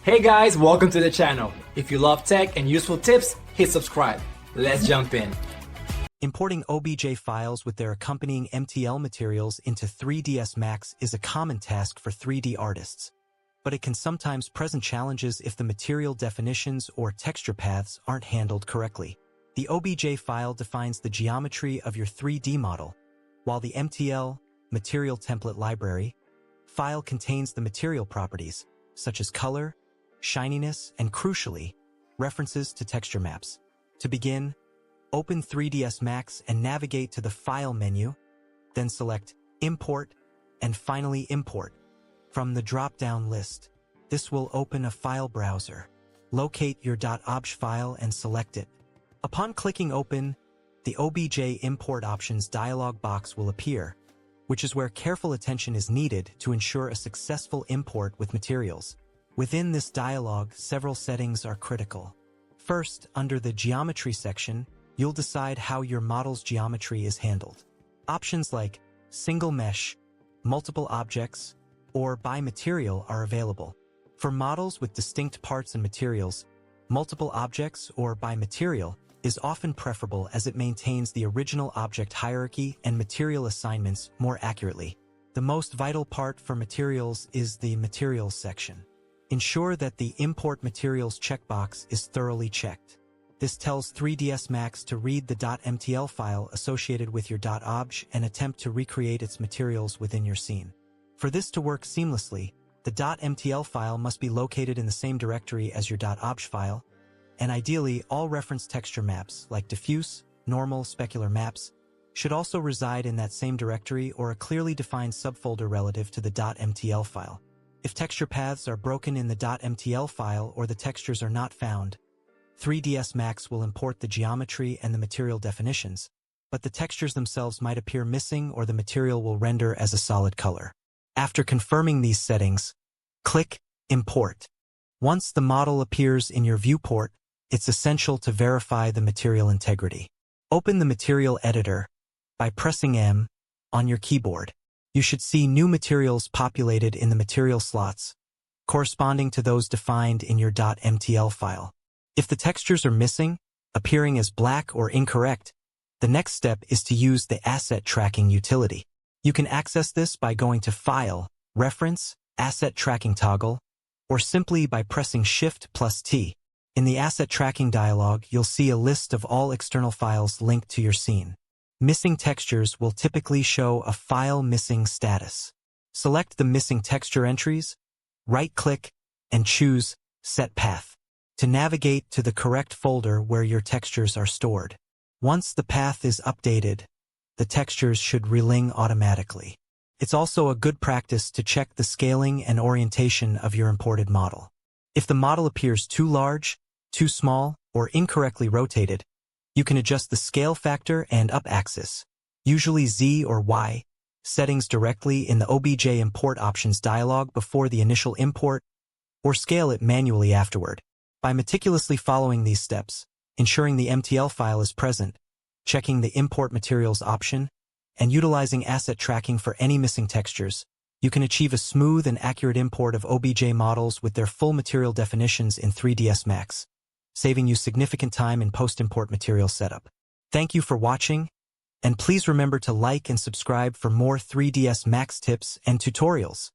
Hey guys, welcome to the channel. If you love tech and useful tips, hit subscribe. Let's jump in. Importing OBJ files with their accompanying MTL materials into 3ds Max is a common task for 3D artists, but it can sometimes present challenges if the material definitions or texture paths aren't handled correctly. The OBJ file defines the geometry of your 3D model, while the MTL, Material Template Library, file contains the material properties, such as color, shininess, and crucially, references to texture maps. To begin, open 3ds Max and navigate to the File menu, then select Import and finally Import from the drop-down list. This will open a file browser. Locate your .obj file and select it. Upon clicking Open, the OBJ Import Options dialog box will appear, which is where careful attention is needed to ensure a successful import with materials. Within this dialog, several settings are critical. First, under the Geometry section, you'll decide how your model's geometry is handled. Options like Single Mesh, Multiple Objects, or By Material are available. For models with distinct parts and materials, Multiple Objects or By Material is often preferable as it maintains the original object hierarchy and material assignments more accurately. The most vital part for materials is the Materials section. Ensure that the Import Materials checkbox is thoroughly checked. This tells 3ds Max to read the .mtl file associated with your .obj and attempt to recreate its materials within your scene. For this to work seamlessly, the .mtl file must be located in the same directory as your .obj file, and ideally all reference texture maps like diffuse, normal, specular maps should also reside in that same directory or a clearly defined subfolder relative to the .mtl file. If texture paths are broken in the .mtl file or the textures are not found, 3ds Max will import the geometry and the material definitions, but the textures themselves might appear missing or the material will render as a solid color. After confirming these settings, click Import. Once the model appears in your viewport, it's essential to verify the material integrity. Open the Material Editor by pressing M on your keyboard. You should see new materials populated in the material slots, corresponding to those defined in your .mtl file. If the textures are missing, appearing as black or incorrect, the next step is to use the Asset Tracking utility. You can access this by going to File, Reference, Asset Tracking toggle, or simply by pressing Shift+T. In the Asset Tracking dialog, you'll see a list of all external files linked to your scene. Missing textures will typically show a file missing status. Select the missing texture entries, right-click, and choose Set Path to navigate to the correct folder where your textures are stored. Once the path is updated, the textures should relink automatically. It's also a good practice to check the scaling and orientation of your imported model. If the model appears too large, too small, or incorrectly rotated, you can adjust the scale factor and up axis, usually Z or Y, settings directly in the OBJ Import Options dialog before the initial import, or scale it manually afterward. By meticulously following these steps, ensuring the MTL file is present, checking the Import Materials option, and utilizing asset tracking for any missing textures, you can achieve a smooth and accurate import of OBJ models with their full material definitions in 3ds Max, saving you significant time in post-import material setup. Thank you for watching, and please remember to like and subscribe for more 3ds Max tips and tutorials.